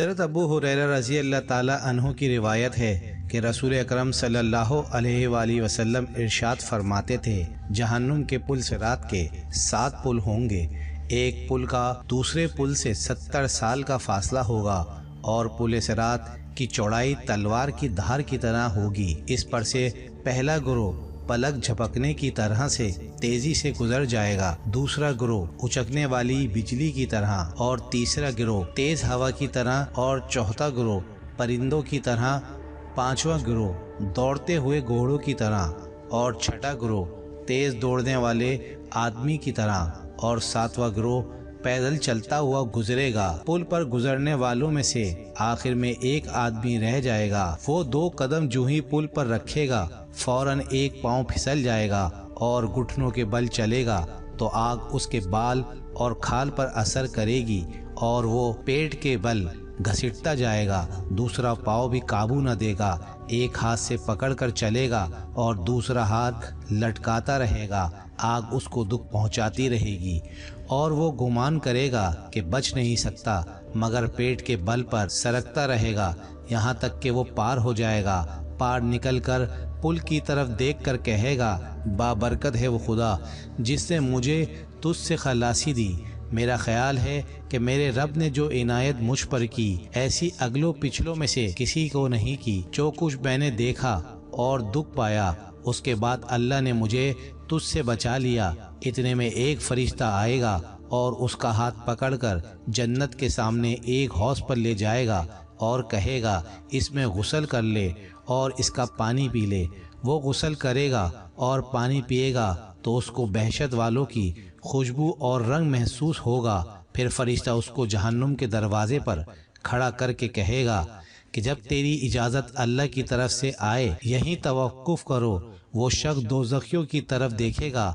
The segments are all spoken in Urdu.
حضرت ابو ہریرہ رضی اللہ تعالی عنہ کی روایت ہے کہ رسول اکرم صلی اللہ علیہ وآلہ وسلم ارشاد فرماتے تھے، جہنم کے پل صراط کے 7 پل ہوں گے، ایک پل کا دوسرے پل سے 70 سال کا فاصلہ ہوگا اور پل صراط کی چوڑائی تلوار کی دھار کی طرح ہوگی۔ اس پر سے پہلا گروہ پلک جھپکنے کی طرح سے تیزی سے گزر جائے گا، دوسرا گروہ اچکنے والی بجلی کی طرح، اور تیسرا گروہ تیز ہوا کی طرح، اور چوتھا گروہ پرندوں کی طرح، پانچواں گروہ دوڑتے ہوئے گھوڑوں کی طرح، اور چھٹا گروہ تیز دوڑنے والے آدمی کی طرح، اور ساتواں گروہ پیدل چلتا ہوا گزرے گا۔ پل پر گزرنے والوں میں سے آخر میں ایک آدمی رہ جائے گا، وہ 2 قدم جو ہی پل پر رکھے گا فوراً ایک پاؤں پھسل جائے گا اور گھٹنوں کے بل چلے گا تو آگ اس کے بال اور کھال پر اثر کرے گی اور وہ پیٹ کے بل گھسٹتا جائے گا، دوسرا پاؤں بھی قابو نہ دے گا، ایک ہاتھ سے پکڑ کر چلے گا اور دوسرا ہاتھ لٹکاتا رہے گا، آگ اس کو دکھ پہنچاتی رہے گی اور وہ گمان کرے گا کہ بچ نہیں سکتا مگر پیٹ کے بل پر سرکتا رہے گا یہاں تک کہ وہ پار ہو جائے گا۔ پار نکل کر پل کی طرف دیکھ کر کہے گا، بابرکت ہے وہ خدا جس نے مجھے تجھ سے خلاصی دی، میرا خیال ہے کہ میرے رب نے جو عنایت مجھ پر کی ایسی اگلوں پچھلوں میں سے کسی کو نہیں کی۔ جو کچھ میں نے دیکھا اور دکھ پایا اس کے بعد اللہ نے مجھے تجھ سے بچا لیا۔ اتنے میں ایک فرشتہ آئے گا اور اس کا ہاتھ پکڑ کر جنت کے سامنے ایک حوض پر لے جائے گا اور کہے گا، اس میں غسل کر لے اور اس کا پانی پی لے۔ وہ غسل کرے گا اور پانی پیے گا تو اس کو بہشت والوں کی خوشبو اور رنگ محسوس ہوگا۔ پھر فرشتہ اس کو جہنم کے دروازے پر کھڑا کر کے کہے گا کہ جب تیری اجازت اللہ کی طرف سے آئے یہیں توقف کرو۔ وہ شخص دوزخیوں کی طرف دیکھے گا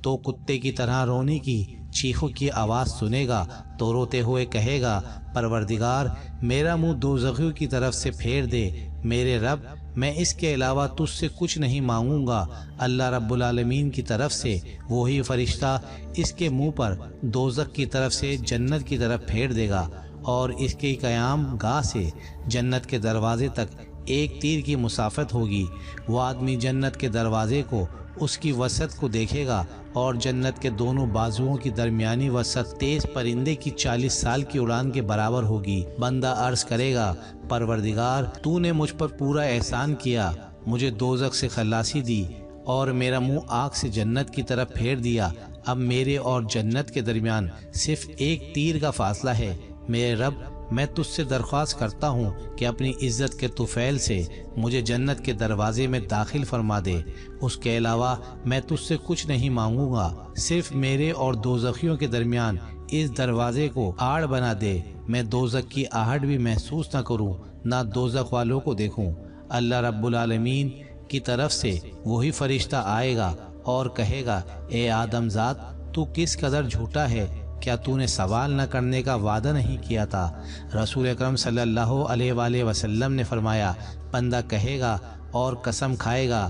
تو کتے کی طرح رونے کی چیخوں کی آواز سنے گا تو روتے ہوئے کہے گا، پروردگار میرا منہ دوزخیوں کی طرف سے پھیر دے، میرے رب میں اس کے علاوہ تجھ سے کچھ نہیں مانگوں گا۔ اللہ رب العالمین کی طرف سے وہی فرشتہ اس کے منہ پر دوزخ کی طرف سے جنت کی طرف پھیر دے گا اور اس کے قیام گاہ سے جنت کے دروازے تک 1 تیر کی مسافت ہوگی۔ وہ آدمی جنت کے دروازے کو اس کی وسعت کو دیکھے گا اور جنت کے دونوں بازوؤں کی درمیانی وسعت تیز پرندے کی 40 سال کی اڑان کے برابر ہوگی۔ بندہ عرض کرے گا، پروردگار تو نے مجھ پر پورا احسان کیا، مجھے دوزخ سے خلاصی دی اور میرا منہ آگ سے جنت کی طرف پھیر دیا، اب میرے اور جنت کے درمیان صرف 1 تیر کا فاصلہ ہے۔ میرے رب میں تجھ سے درخواست کرتا ہوں کہ اپنی عزت کے طفیل سے مجھے جنت کے دروازے میں داخل فرما دے، اس کے علاوہ میں تجھ سے کچھ نہیں مانگوں گا، صرف میرے اور دوزخیوں کے درمیان اس دروازے کو آڑ بنا دے، میں دوزخ کی آہٹ بھی محسوس نہ کروں نہ دوزخ والوں کو دیکھوں۔ اللہ رب العالمین کی طرف سے وہی فرشتہ آئے گا اور کہے گا، اے آدم ذات تو کس قدر جھوٹا ہے، کیا تو نے سوال نہ کرنے کا وعدہ نہیں کیا تھا؟ رسول اکرم صلی اللہ علیہ وآلہ وسلم نے فرمایا، بندہ کہے گا اور قسم کھائے گا،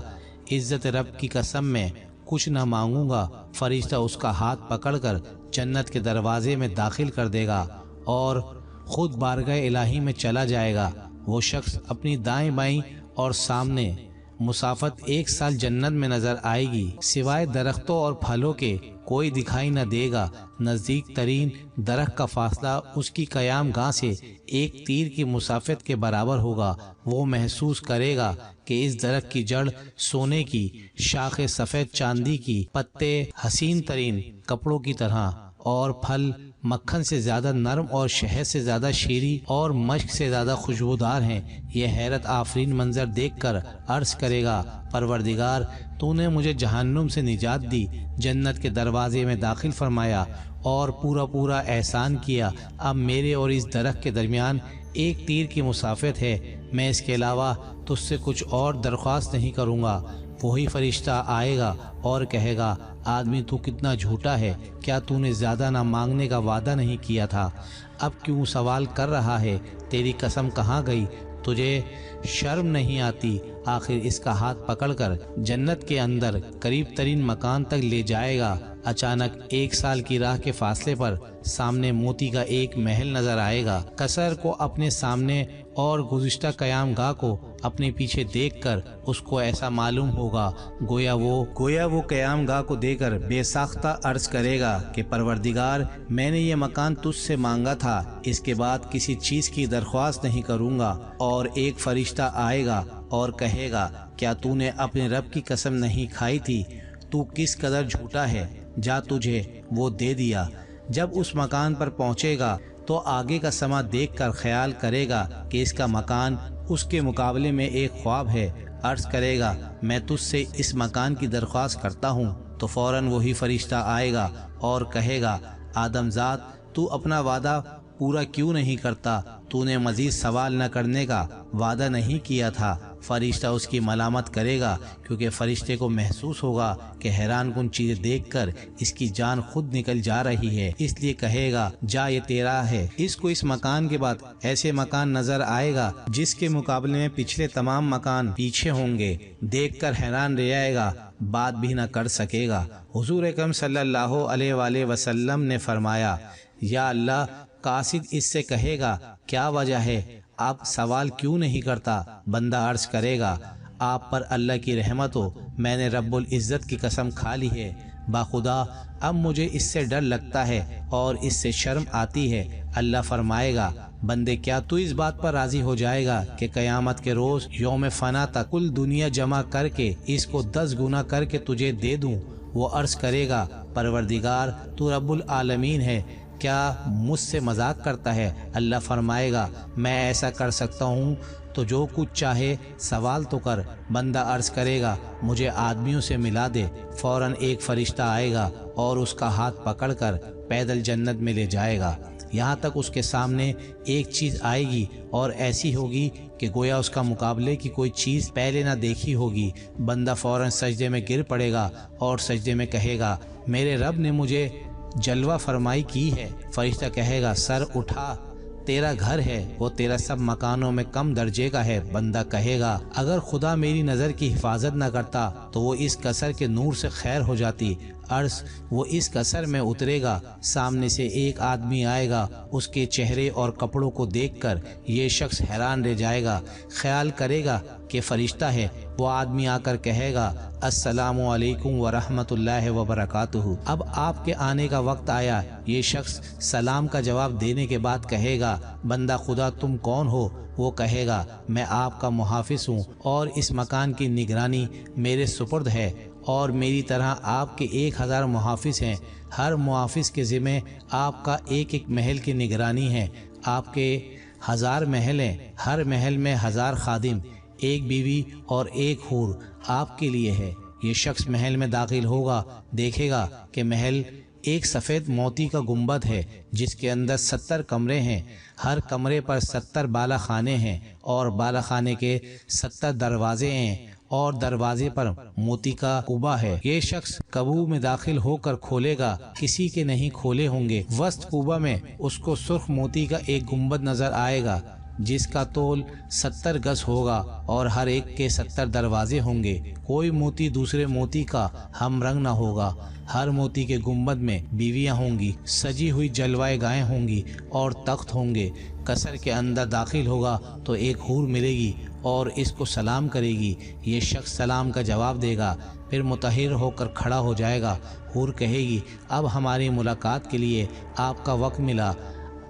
عزت رب کی قسم میں کچھ نہ مانگوں گا، فرشتہ اس کا ہاتھ پکڑ کر جنت کے دروازے میں داخل کر دے گا اور خود بارگاہ الہی میں چلا جائے گا۔ وہ شخص اپنی دائیں بائیں اور سامنے مسافت 1 سال جنت میں نظر آئے گی، سوائے درختوں اور پھلوں کے کوئی دکھائی نہ دے گا۔ نزدیک ترین درخت کا فاصلہ اس کی قیام گاہ سے 1 تیر کی مسافت کے برابر ہوگا۔ وہ محسوس کرے گا کہ اس درخت کی جڑ سونے کی، شاخیں سفید چاندی کی، پتے حسین ترین کپڑوں کی طرح اور پھل مکھن سے زیادہ نرم اور شہد سے زیادہ شیریں اور مشک سے زیادہ خوشبودار ہیں۔ یہ حیرت آفرین منظر دیکھ کر عرض کرے گا، پروردگار تو نے مجھے جہنم سے نجات دی، جنت کے دروازے میں داخل فرمایا اور پورا احسان کیا، اب میرے اور اس درخت کے درمیان 1 تیر کی مسافت ہے، میں اس کے علاوہ تجھ سے کچھ اور درخواست نہیں کروں گا۔ وہی فرشتہ آئے گا اور کہے گا، آدمی تو کتنا جھوٹا ہے، کیا تو نے زیادہ نہ مانگنے کا وعدہ نہیں کیا تھا، اب کیوں سوال کر رہا ہے، تیری قسم کہاں گئی، تجھے شرم نہیں آتی؟ آخر اس کا ہاتھ پکڑ کر جنت کے اندر قریب ترین مکان تک لے جائے گا اچانک 1 سال کی راہ کے فاصلے پر سامنے موتی کا ایک محل نظر آئے گا۔ قصر کو اپنے سامنے اور گزشتہ قیام گاہ کو اپنے پیچھے دیکھ کر اس کو ایسا معلوم ہوگا گویا وہ قیام گاہ کو دے کر بے ساختہ عرض کرے گا کہ پروردگار، میں نے یہ مکان تجھ سے مانگا تھا، اس کے بعد کسی چیز کی درخواست نہیں کروں گا۔ اور ایک فرشتہ آئے گا اور کہے گا، کیا تو نے اپنے رب کی قسم نہیں کھائی تھی؟ تو کس قدر جھوٹا ہے، جا تجھے وہ دے دیا۔ جب اس مکان پر پہنچے گا تو آگے کا سما دیکھ کر خیال کرے گا کہ اس کا مکان اس کے مقابلے میں ایک خواب ہے۔ عرض کرے گا، میں تجھ سے اس مکان کی درخواست کرتا ہوں، تو فوراً وہی فرشتہ آئے گا اور کہے گا، آدم زاد، تو اپنا وعدہ پورا کیوں نہیں کرتا؟ تو نے مزید سوال نہ کرنے کا وعدہ نہیں کیا تھا۔ فرشتہ اس کی ملامت کرے گا، کیونکہ فرشتے کو محسوس ہوگا کہ حیران کن چیزیں دیکھ کر اس کی جان خود نکل جا رہی ہے، اس لیے کہے گا، جا یہ تیرا ہے۔ اس کو اس مکان کے بعد ایسے مکان نظر آئے گا جس کے مقابلے میں پچھلے تمام مکان پیچھے ہوں گے۔ دیکھ کر حیران رہ جائے گا، بات بھی نہ کر سکے گا۔ حضور اکرم صلی اللہ علیہ وآلہ وسلم نے فرمایا، یا اللہ، قاصد اس سے کہے گا، کیا وجہ ہے، آپ سوال کیوں نہیں کرتا؟ بندہ عرض کرے گا، آپ پر اللہ کی رحمت ہو، میں نے رب العزت کی قسم کھا لی ہے، باخدا اب مجھے اس سے ڈر لگتا ہے اور اس سے شرم آتی ہے۔ اللہ فرمائے گا، بندے، کیا تو اس بات پر راضی ہو جائے گا کہ قیامت کے روز یوم فنا تک کل دنیا جمع کر کے اس کو 10 گنا کر کے تجھے دے دوں؟ وہ عرض کرے گا، پروردگار، تو رب العالمین ہے، کیا مجھ سے مذاق کرتا ہے؟ اللہ فرمائے گا، میں ایسا کر سکتا ہوں تو جو کچھ چاہے سوال تو کر۔ بندہ عرض کرے گا، مجھے آدمیوں سے ملا دے۔ فوراً ایک فرشتہ آئے گا اور اس کا ہاتھ پکڑ کر پیدل جنت میں لے جائے گا، یہاں تک اس کے سامنے ایک چیز آئے گی اور ایسی ہوگی کہ گویا اس کا مقابلے کی کوئی چیز پہلے نہ دیکھی ہوگی۔ بندہ فوراً سجدے میں گر پڑے گا اور سجدے میں کہے گا، میرے رب نے مجھے جلوہ فرمائی کی ہے۔ فرشتہ کہے گا، سر اٹھا، تیرا گھر ہے، وہ تیرا سب مکانوں میں کم درجے کا ہے۔ بندہ کہے گا، اگر خدا میری نظر کی حفاظت نہ کرتا تو وہ اس قصر کے نور سے خیر ہو جاتی۔ عرض، وہ اس قصر میں اترے گا، سامنے سے ایک آدمی آئے گا، اس کے چہرے اور کپڑوں کو دیکھ کر یہ شخص حیران رہ جائے گا، خیال کرے گا کہ فرشتہ ہے۔ وہ آدمی آ کر کہے گا، السلام علیکم ورحمۃ اللہ وبرکاتہ۔ اب آپ کے آنے کا وقت آیا۔ یہ شخص سلام کا جواب دینے کے بعد کہے گا، بندہ خدا، تم کون ہو؟ وہ کہے گا، میں آپ کا محافظ ہوں اور اس مکان کی نگرانی میرے سپرد ہے، اور میری طرح آپ کے 1000 محافظ ہیں۔ ہر محافظ کے ذمہ آپ کا ایک ایک محل کی نگرانی ہے۔ آپ کے 1000 محل ہیں، ہر محل میں 1000 خادم، ایک بیوی اور ایک حور آپ کے لیے ہے۔ یہ شخص محل میں داخل ہوگا، دیکھے گا کہ محل ایک سفید موتی کا گنبد ہے جس کے اندر 70 کمرے ہیں، ہر کمرے پر 70 بالا خانے ہیں اور بالا خانے کے 70 دروازے ہیں اور دروازے پر موتی کا کوبہ ہے۔ یہ شخص کبو میں داخل ہو کر کھولے گا، کسی کے نہیں کھولے ہوں گے۔ وسط کوبہ میں اس کو سرخ موتی کا ایک گنبد نظر آئے گا جس کا طول 70 گز ہوگا اور ہر ایک کے 70 دروازے ہوں گے۔ کوئی موتی دوسرے موتی کا ہم رنگ نہ ہوگا۔ ہر موتی کے گنبد میں بیویاں ہوں گی، سجی ہوئی جلوائے گائیں ہوں گی اور تخت ہوں گے۔ قصر کے اندر داخل ہوگا تو ایک حور ملے گی اور اس کو سلام کرے گی۔ یہ شخص سلام کا جواب دے گا، پھر متحر ہو کر کھڑا ہو جائے گا۔ حور کہے گی، اب ہماری ملاقات کے لیے آپ کا وقت ملا،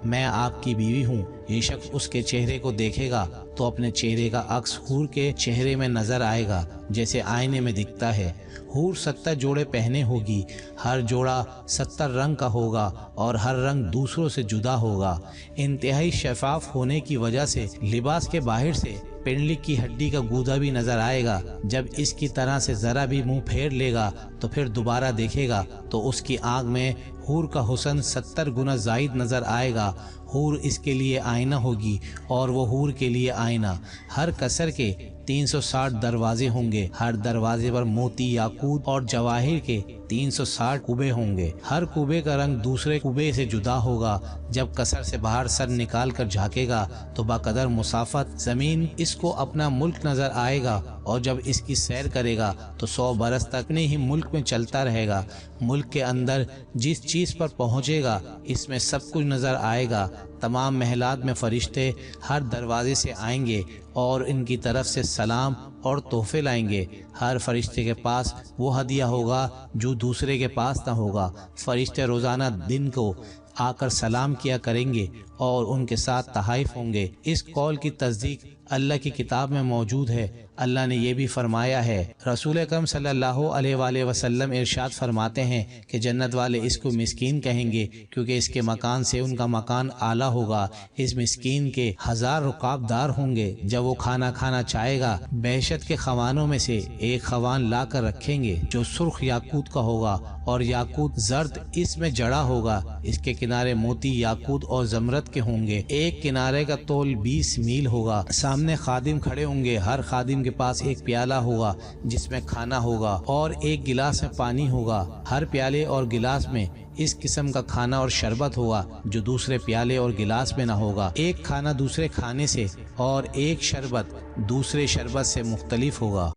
میں آپ کی بیوی ہوں۔ یہ شخص اس کے چہرے کو دیکھے گا تو اپنے چہرے کا عکس حور کے چہرے میں نظر آئے گا جیسے آئینے میں دکھتا ہے۔ حور 70 جوڑے پہنے ہوگی، ہر جوڑا 70 رنگ کا ہوگا اور ہر رنگ دوسروں سے جدا ہوگا۔ انتہائی شفاف ہونے کی وجہ سے لباس کے باہر سے پنڈلی کی ہڈی کا گودا بھی نظر آئے گا۔ جب اس کی طرح سے ذرا بھی منہ پھیر لے گا تو پھر دوبارہ دیکھے گا تو اس کی آنکھ میں حور کا حسن 70 گنا زائد نظر آئے گا۔ حور اس کے لیے آئینہ ہوگی اور وہ حور کے لیے آئینہ۔ ہر قصر کے 360 دروازے ہوں گے، ہر دروازے پر موتی، یاقوت اور جواہر کے 360 کوبے ہوں گے۔ ہر کوبے کا رنگ دوسرے کوبے سے جدا ہوگا۔ جب قصر سے باہر سر نکال کر جھانکے گا تو بقدر مسافت زمین اس کو اپنا ملک نظر آئے گا اور جب اس کی سیر کرے گا تو 100 برس تک اپنے ہی ملک میں چلتا رہے گا۔ ملک کے اندر جس چیز پر پہنچے گا اس میں سب کچھ نظر آئے گا۔ تمام محلات میں فرشتے ہر دروازے سے آئیں گے اور ان کی طرف سے سلام اور تحفے لائیں گے۔ ہر فرشتے کے پاس وہ ہدیہ ہوگا جو دوسرے کے پاس نہ ہوگا۔ فرشتے روزانہ دن کو آ کر سلام کیا کریں گے اور ان کے ساتھ تحائف ہوں گے۔ اس قول کی تصدیق اللہ کی کتاب میں موجود ہے۔ اللہ نے یہ بھی فرمایا ہے، رسول اکرم صلی اللہ علیہ وآلہ وسلم ارشاد فرماتے ہیں کہ جنت والے اس کو مسکین کہیں گے کیونکہ اس کے مکان سے ان کا مکان اعلیٰ ہوگا۔ اس مسکین کے 1000 رکاب دار ہوں گے۔ جب وہ کھانا کھانا چاہے گا بہشت کے خوانوں میں سے ایک خوان لا کر رکھیں گے جو سرخ یاقوت کا ہوگا اور یاقوت زرد اس میں جڑا ہوگا۔ اس کے کنارے موتی، یاقوت اور زمرد کے ہوں گے۔ ایک کنارے کا طول 20 میل ہوگا۔ سامنے خادم کھڑے ہوں گے، ہر خادم کے پاس ایک پیالہ ہوگا جس میں کھانا ہوگا اور ایک گلاس میں پانی ہوگا۔ ہر پیالے اور گلاس میں اس قسم کا کھانا اور شربت ہوگا جو دوسرے پیالے اور گلاس میں نہ ہوگا۔ ایک کھانا دوسرے کھانے سے اور ایک شربت دوسرے شربت سے مختلف ہوگا۔